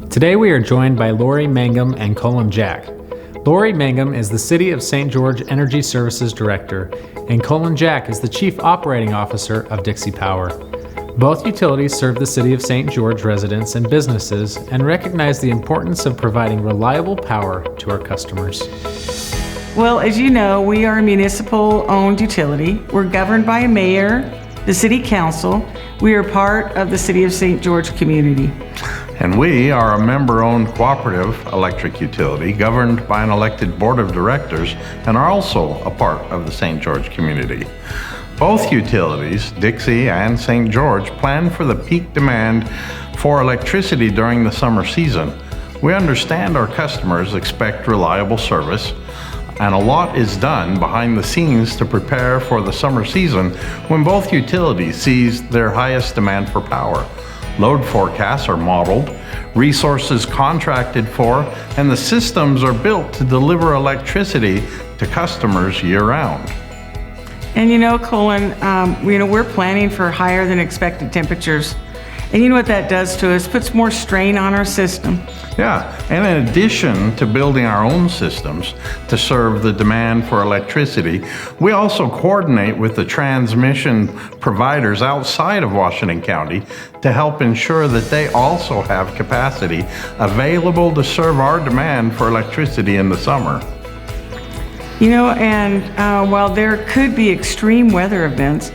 Today we are joined by Lori Mangum and Colin Jack. Lori Mangum is the City of St. George Energy Services Director, and Colin Jack is the Chief Operating Officer of Dixie Power. Both utilities serve the City of St. George residents and businesses and recognize the importance of providing reliable power to our customers. Well, as you know, we are a municipal-owned utility. We're governed by a mayor, the city council. We are part of the City of St. George community. And we are a member-owned cooperative electric utility governed by an elected board of directors and are also a part of the St. George community. Both utilities, Dixie and St. George, plan for the peak demand for electricity during the summer season. We understand our customers expect reliable service, and a lot is done behind the scenes to prepare for the summer season when both utilities sees their highest demand for power. Load forecasts are modeled, resources contracted for, and the systems are built to deliver electricity to customers year-round. And you know, Colin, we're planning for higher than expected temperatures. And you know what that does to us? Puts more strain on our system. Yeah, and in addition to building our own systems to serve the demand for electricity, we also coordinate with the transmission providers outside of Washington County to help ensure that they also have capacity available to serve our demand for electricity in the summer. You know, and while there could be extreme weather events,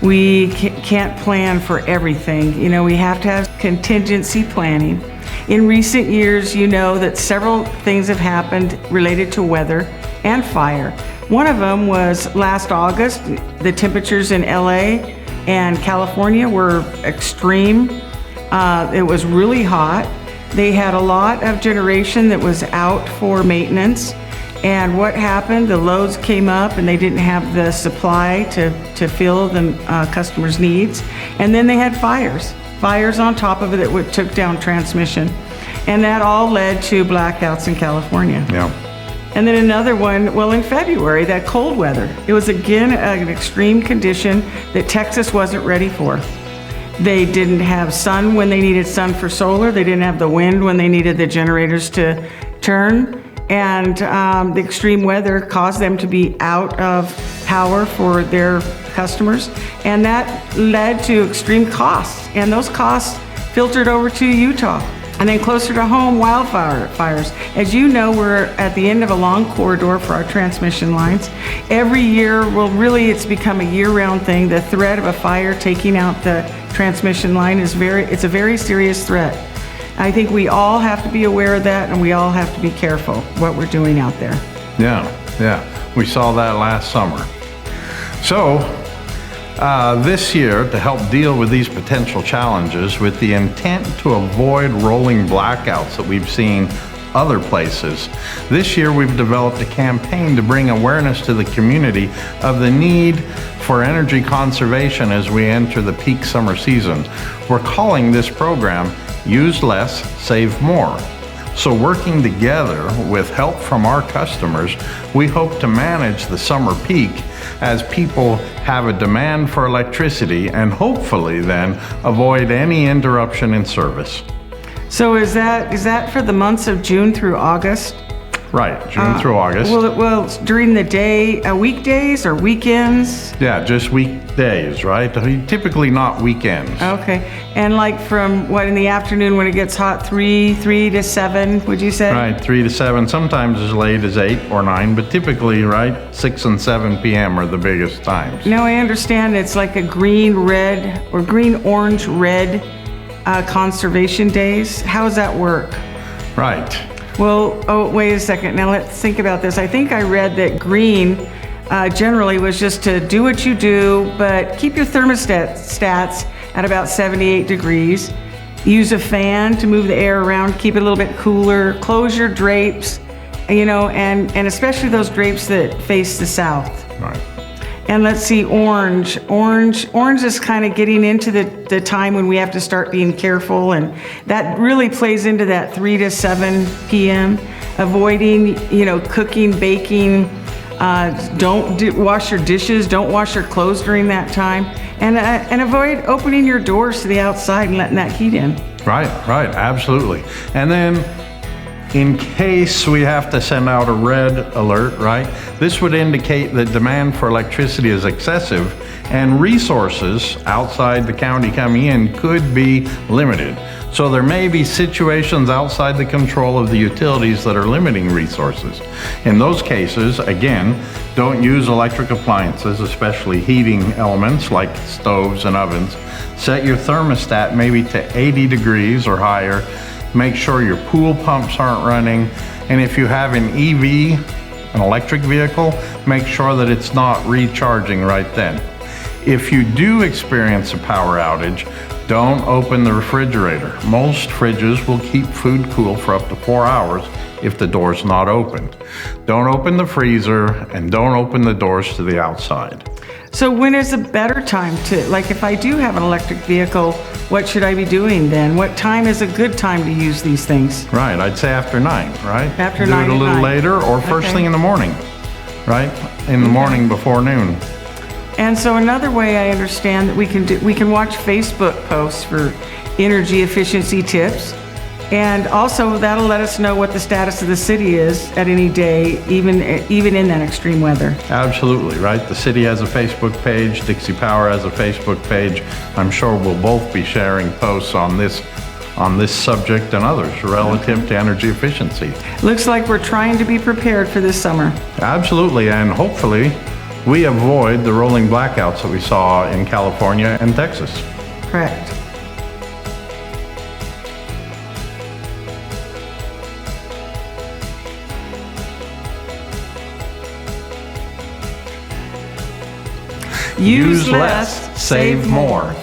we can't plan for everything. You know, we have to have contingency planning. In recent years, you know that several things have happened related to weather and fire. One of them was last August. The temperatures in LA and California were extreme. It was really hot. They had a lot of generation that was out for maintenance. And what happened? The loads came up and they didn't have the supply to fill the customers' needs. And then they had fires on top of it that took down transmission. And that all led to blackouts in California. Yeah. And then another one, well, in February, that cold weather. It was again an extreme condition that Texas wasn't ready for. They didn't have sun when they needed sun for solar. They didn't have the wind when they needed the generators to turn. And the extreme weather caused them to be out of power for their customers. And that led to extreme costs. And those costs filtered over to Utah. And then closer to home, wildfires. As you know, we're at the end of a long corridor for our transmission lines. Every year, well, really, it's become a year-round thing. The threat of a fire taking out the transmission line it's a very serious threat. I think we all have to be aware of that, and we all have to be careful what we're doing out there. Yeah. We saw that last summer. So, this year, to help deal with these potential challenges with the intent to avoid rolling blackouts that we've seen other places, this year we've developed a campaign to bring awareness to the community of the need for energy conservation as we enter the peak summer season. We're calling this program Use Less, Save More. So working together with help from our customers, we hope to manage the summer peak as people have a demand for electricity and hopefully then avoid any interruption in service. So is that for the months of June through August? Right, June through August. Well, during the day, weekdays or weekends? Yeah, just weekdays, right? Typically not weekends. Okay, and like from what, in the afternoon when it gets hot, 3 to 7, would you say? Right, 3 to 7, sometimes as late as 8 or 9, but typically, right, 6 and 7 p.m. are the biggest times. Now I understand it's like a green-red or green-orange-red conservation days. How does that work? Right. Well, wait a second. Now let's think about this. I think I read that green generally was just to do what you do, but keep your thermostat stats at about 78 degrees. Use a fan to move the air around, keep it a little bit cooler. Close your drapes, you know, and especially those drapes that face the south. Right. And let's see, orange. Orange is kind of getting into the time when we have to start being careful, and that really plays into that 3 to 7 p.m. Avoiding, you know, cooking, baking. Don't wash your dishes. Don't wash your clothes during that time, and avoid opening your doors to the outside and letting that heat in. Right, absolutely. And then in case we have to send out a red alert, right? This would indicate that demand for electricity is excessive and resources outside the county coming in could be limited. So there may be situations outside the control of the utilities that are limiting resources. In those cases, again, don't use electric appliances, especially heating elements like stoves and ovens. Set your thermostat maybe to 80 degrees or higher. Make sure your pool pumps aren't running. And if you have an EV, an electric vehicle, make sure that it's not recharging right then. If you do experience a power outage, don't open the refrigerator. Most fridges will keep food cool for up to 4 hours if the door's not opened. Don't open the freezer and don't open the doors to the outside. So when is a better time to, like if I do have an electric vehicle, what should I be doing then? What time is a good time to use these things? Right, I'd say after 9, right? After do 9 it a at little night. later or first Okay. thing in the morning, right? In the morning before noon. And so another way I understand that we can watch Facebook posts for energy efficiency tips. And also that'll let us know what the status of the city is at any day, even in that extreme weather. Absolutely, right? The city has a Facebook page, Dixie Power has a Facebook page. I'm sure we'll both be sharing posts on this subject and others relative to energy efficiency. Looks like we're trying to be prepared for this summer. Absolutely, and hopefully we avoid the rolling blackouts that we saw in California and Texas. Correct. Use less, save more.